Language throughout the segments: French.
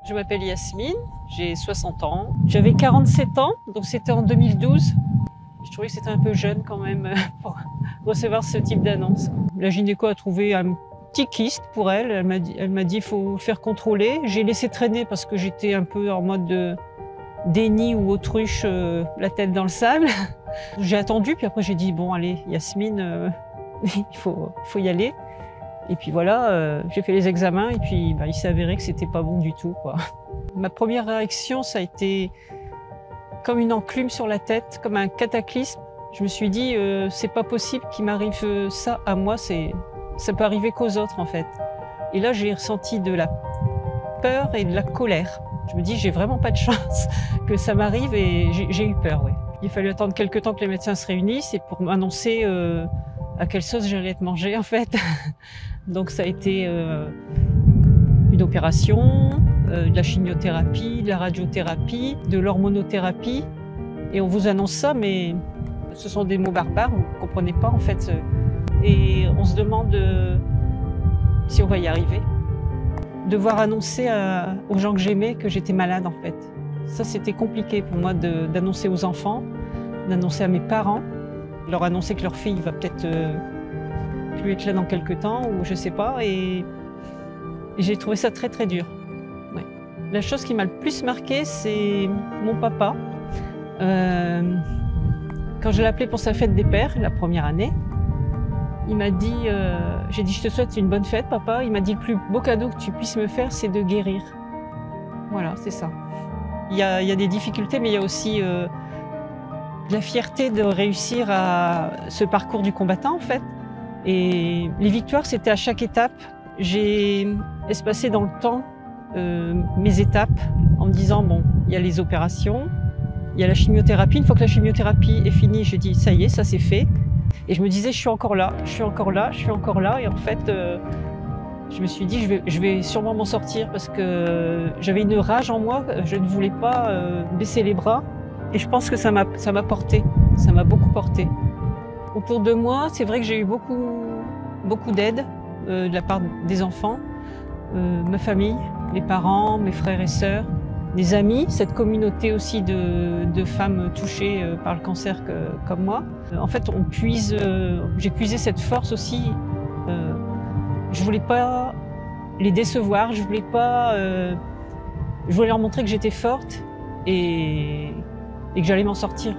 Je m'appelle Yasmine, j'ai 60 ans. J'avais 47 ans, donc c'était en 2012. Je trouvais que c'était un peu jeune quand même pour recevoir ce type d'annonce. La gynéco a trouvé un petit kyste pour elle. Elle m'a dit qu'il faut le faire contrôler. J'ai laissé traîner parce que j'étais un peu en mode de déni ou autruche, la tête dans le sable. J'ai attendu, puis après j'ai dit bon allez Yasmine, il faut y aller. Et puis voilà, j'ai fait les examens et puis il s'est avéré que c'était pas bon du tout, quoi. Ma première réaction, ça a été comme une enclume sur la tête, comme un cataclysme. Je me suis dit, c'est pas possible qu'il m'arrive ça à moi, ça peut arriver qu'aux autres en fait. Et là, j'ai ressenti de la peur et de la colère. Je me dis, j'ai vraiment pas de chance que ça m'arrive et j'ai eu peur, oui. Il a fallu attendre quelques temps que les médecins se réunissent et pour m'annoncer à quelle sauce j'allais être mangée en fait. Donc ça a été une opération, de la chimiothérapie, de la radiothérapie, de l'hormonothérapie. Et on vous annonce ça, mais ce sont des mots barbares, vous ne comprenez pas en fait. Et on se demande si on va y arriver. Devoir annoncer aux gens que j'aimais que j'étais malade en fait. Ça c'était compliqué pour moi d'annoncer aux enfants, d'annoncer à mes parents, leur annoncer que leur fille va peut-être plus être là dans quelques temps ou je sais pas. Et j'ai trouvé ça très très dur. Ouais. La chose qui m'a le plus marquée, c'est mon papa. Quand je l'ai appelé pour sa fête des pères, la première année, il m'a dit, j'ai dit je te souhaite une bonne fête papa. Il m'a dit le plus beau cadeau que tu puisses me faire, c'est de guérir. Voilà, c'est ça. Il y a des difficultés, mais il y a aussi la fierté de réussir à ce parcours du combattant en fait. Et les victoires, c'était à chaque étape. J'ai espacé dans le temps mes étapes en me disant, bon, il y a les opérations, il y a la chimiothérapie. Une fois que la chimiothérapie est finie, j'ai dit, ça y est, ça c'est fait. Et je me disais, je suis encore là, je suis encore là, je suis encore là. Et en fait, je me suis dit, je vais sûrement m'en sortir parce que j'avais une rage en moi, je ne voulais pas baisser les bras. Et je pense que ça m'a porté, ça m'a beaucoup porté. Autour de moi, c'est vrai que j'ai eu beaucoup d'aide de la part des enfants, ma famille, mes parents, mes frères et sœurs, des amis, cette communauté aussi de femmes touchées par le cancer comme moi. En fait, j'ai puisé cette force aussi. Je voulais pas les décevoir, je voulais leur montrer que j'étais forte et que j'allais m'en sortir.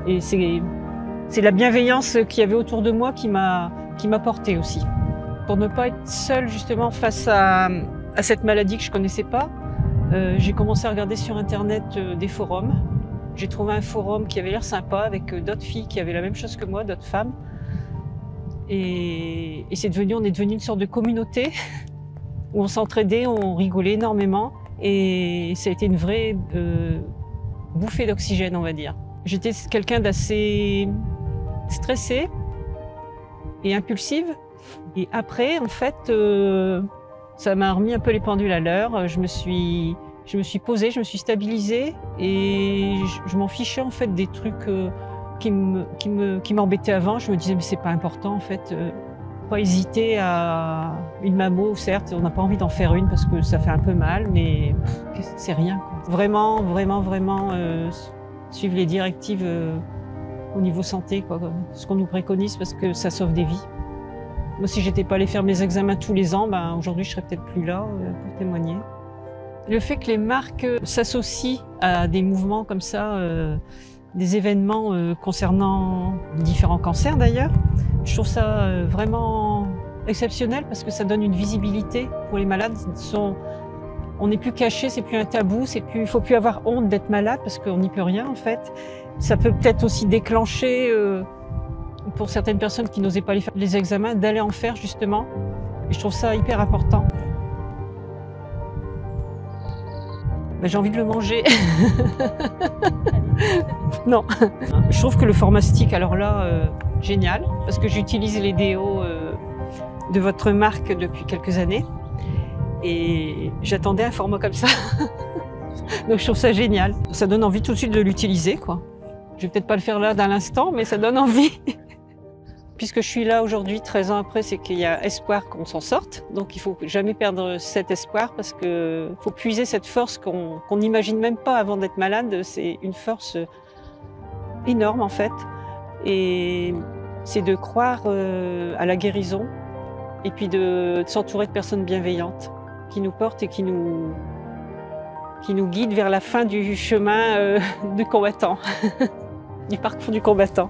Et c'est la bienveillance qu'il y avait autour de moi qui m'a portée aussi. Pour ne pas être seule justement face à cette maladie que je connaissais pas, j'ai commencé à regarder sur internet des forums. J'ai trouvé un forum qui avait l'air sympa avec d'autres filles qui avaient la même chose que moi, d'autres femmes. Et on est devenu une sorte de communauté où on s'entraidait, on rigolait énormément. Et ça a été une vraie bouffée d'oxygène, on va dire. J'étais quelqu'un d'assez stressée et impulsive. Et après, en fait, ça m'a remis un peu les pendules à l'heure. Je me suis posée, je me suis stabilisée et je m'en fichais en fait des trucs qui m'embêtaient avant. Je me disais mais c'est pas important en fait. Pas hésiter à une mammo, certes, on n'a pas envie d'en faire une parce que ça fait un peu mal, mais c'est rien, quoi. Vraiment suivre les directives au niveau santé, quoi, ce qu'on nous préconise parce que ça sauve des vies. Moi, si j'étais pas allée faire mes examens tous les ans, aujourd'hui, je serais peut-être plus là pour témoigner. Le fait que les marques s'associent à des mouvements comme ça, des événements concernant différents cancers d'ailleurs, je trouve ça vraiment exceptionnel parce que ça donne une visibilité pour les malades. On n'est plus caché, c'est plus un tabou, il faut plus avoir honte d'être malade parce qu'on n'y peut rien en fait. Ça peut peut-être aussi déclencher pour certaines personnes qui n'osaient pas aller faire les examens, d'aller en faire justement. Et je trouve ça hyper important. J'ai envie de le manger. Non. Je trouve que le format stick, alors là, génial, parce que j'utilise les déos de votre marque depuis quelques années. Et j'attendais un format comme ça. Donc je trouve ça génial. Ça donne envie tout de suite de l'utiliser, quoi. Je vais peut-être pas le faire là dans l'instant, mais ça donne envie. puisque je suis là aujourd'hui, 13 ans après, c'est qu'il y a espoir qu'on s'en sorte. Donc il ne faut jamais perdre cet espoir parce qu'il faut puiser cette force qu'on n'imagine même pas avant d'être malade. C'est une force énorme en fait. Et c'est de croire à la guérison et puis de s'entourer de personnes bienveillantes qui nous portent et qui nous guident vers la fin du chemin du combattant, du parcours du combattant.